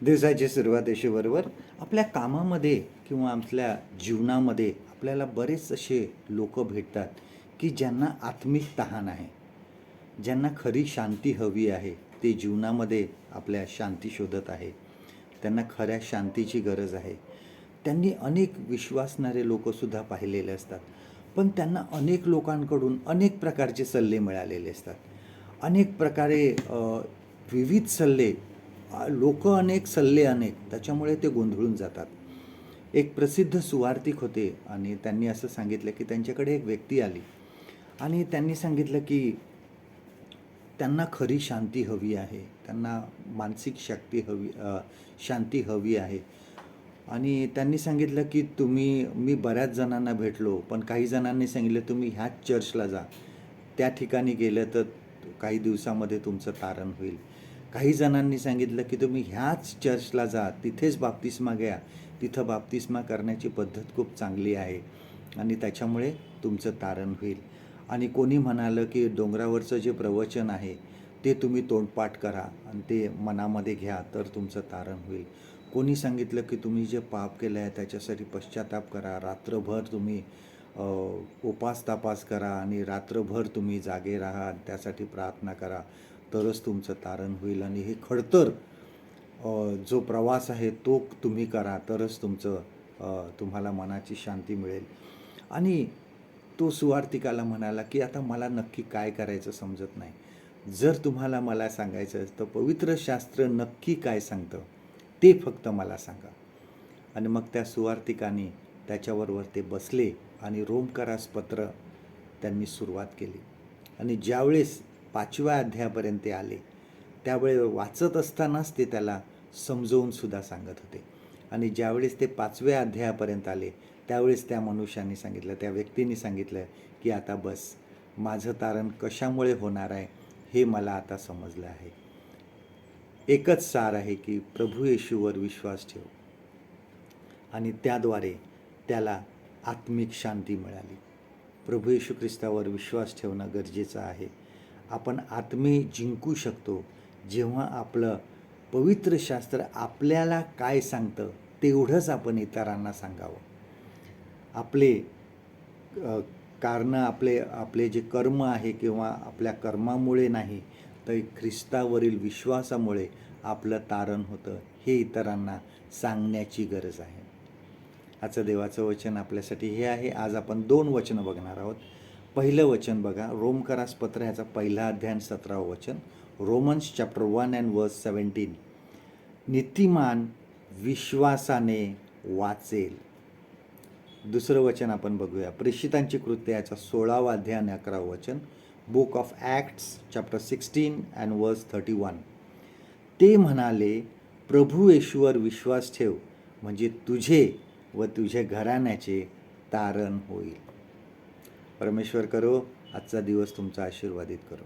दिवसाची सुरुवात बरोबर आपल्या कामामध्ये किंवा आपल्या जीवनामध्ये आपल्याला बरेच असे लोक भेटतात की ज्यांना आत्मिक तहान आहे, ज्यांना खरी शांती हवी आहे. ते जीवनामध्ये आपल्या शांती शोधत आहे, त्यांना खऱ्या शांतीची गरज आहे. त्यांनी अनेक विश्वासणारे लोकसुद्धा पाहिलेले असतात, पण त्यांना अनेक लोकांकडून अनेक प्रकारचे सल्ले मिळालेले असतात. अनेक प्रकारे विविध सल्ले, लोक अनेक सल्ले अनेक, त्याच्यामुळे ते गोंधळून जातात. एक प्रसिद्ध सुवार्तिक होते आणि त्यांनी असं सांगितलं की त्यांच्याकडे एक व्यक्ती आली आणि त्यांनी सांगितलं की त्यांना खरी शांती हवी आहे, त्यांना मानसिक शांती हवी आहे. आणि त्यांनी सांगितलं की मी बऱ्याच जणांना भेटलो, पण काही जणांनी सांगितलं तुम्ही ह्याच चर्चला जा, त्या ठिकाणी गेलं तर काही दिवसामध्ये तुमचं तारण होईल. काही जणांनी सांगितलं की तुम्ही ह्याच चर्चला जा, तिथेच बाप्तिस्मा घ्या, तिथं बाप्तिस्मा करण्याची पद्धत खूप चांगली आहे आणि त्याच्यामुळे तुमचं तारण होईल. आणि कोणी म्हणालं की डोंगरावरचं जे प्रवचन आहे ते तुम्ही तोंडपाठ करा आणि ते मनामध्ये घ्या तर तुमचं तारण होईल. कोणी सांगितलं की तुम्ही जे पाप केलं आहे त्याच्यासाठी पश्चाताप करा, रात्रभर तुम्ही उपास तापास करा आणि रात्रभर तुम्ही जागे राहा, त्यासाठी प्रार्थना करा, तरच तुमचं तारण होईल. आणि हे खडतर जो प्रवास आहे तो तुम्ही करा, तरच तुम्हाला मनाची शांती मिळेल. आणि तो सुवार्तिकाला म्हणाला की आता मला नक्की काय करायचं समजत नाही. जर तुम्हाला मला सांगायचं तर पवित्र शास्त्र नक्की काय सांगतं ते फक्त मला सांगा. आणि मग त्या सुवार्तिकाने त्याच्याबरोबर ते बसले आणि रोमकारास पत्र त्यांनी सुरुवात केली. आणि ज्यावेळेस 5व्या अध्यायापर्यंत ते आले त्यावेळेस वाचत असतानाच ते त्याला समजवूनसुद्धा सांगत होते. आणि ज्यावेळेस ते 5व्या अध्यायापर्यंत आले त्यावेळेस त्या मनुष्याने सांगितलं, त्या व्यक्तीने सांगितलं की आता बस, माझं तारण कशामुळे होणार आहे हे मला आता समजलं आहे. एकच सार आहे की प्रभू येशूवर विश्वास ठेव आणि त्याद्वारे त्याला आत्मिक शांती मिळाली. प्रभू येशू ख्रिस्तावर विश्वास ठेवणं गरजेचं आहे. आपण आत्मे जिंकू शकतो जेव्हा आपलं पवित्र शास्त्र आपल्याला काय सांगतं तेवढंच आपण इतरांना सांगावं. आपले कारणं, आपले जे कर्म आहे किंवा आपल्या कर्मामुळे नाही तर ख्रिस्तावरील विश्वासामुळे आपलं तारण होतं हे इतरांना सांगण्याची गरज आहे. आजचं देवाचं वचन आपल्यासाठी हे आहे. आज आपण 2 वचनं बघणार आहोत. पहिलं वचन बघा, रोमकरास पत्र ह्याचा 1 अध्याय 17वं वचन, रोमन्स चॅप्टर 1 and verse 17. नीतिमान विश्वासाने वाचेल. दुसरं वचन आपण बघूया, प्रेषितांची कृत्य याचा 16वा अध्याय आणि 11वं वचन, book of acts chapter 16 and verse 31. ते म्हणाले, प्रभू येशूवर विश्वास ठेव म्हणजे तुझे व तुझ्या घराण्याचे तारण होईल. परमेश्वर करो आजचा दिवस तुमचा आशीर्वादित करो.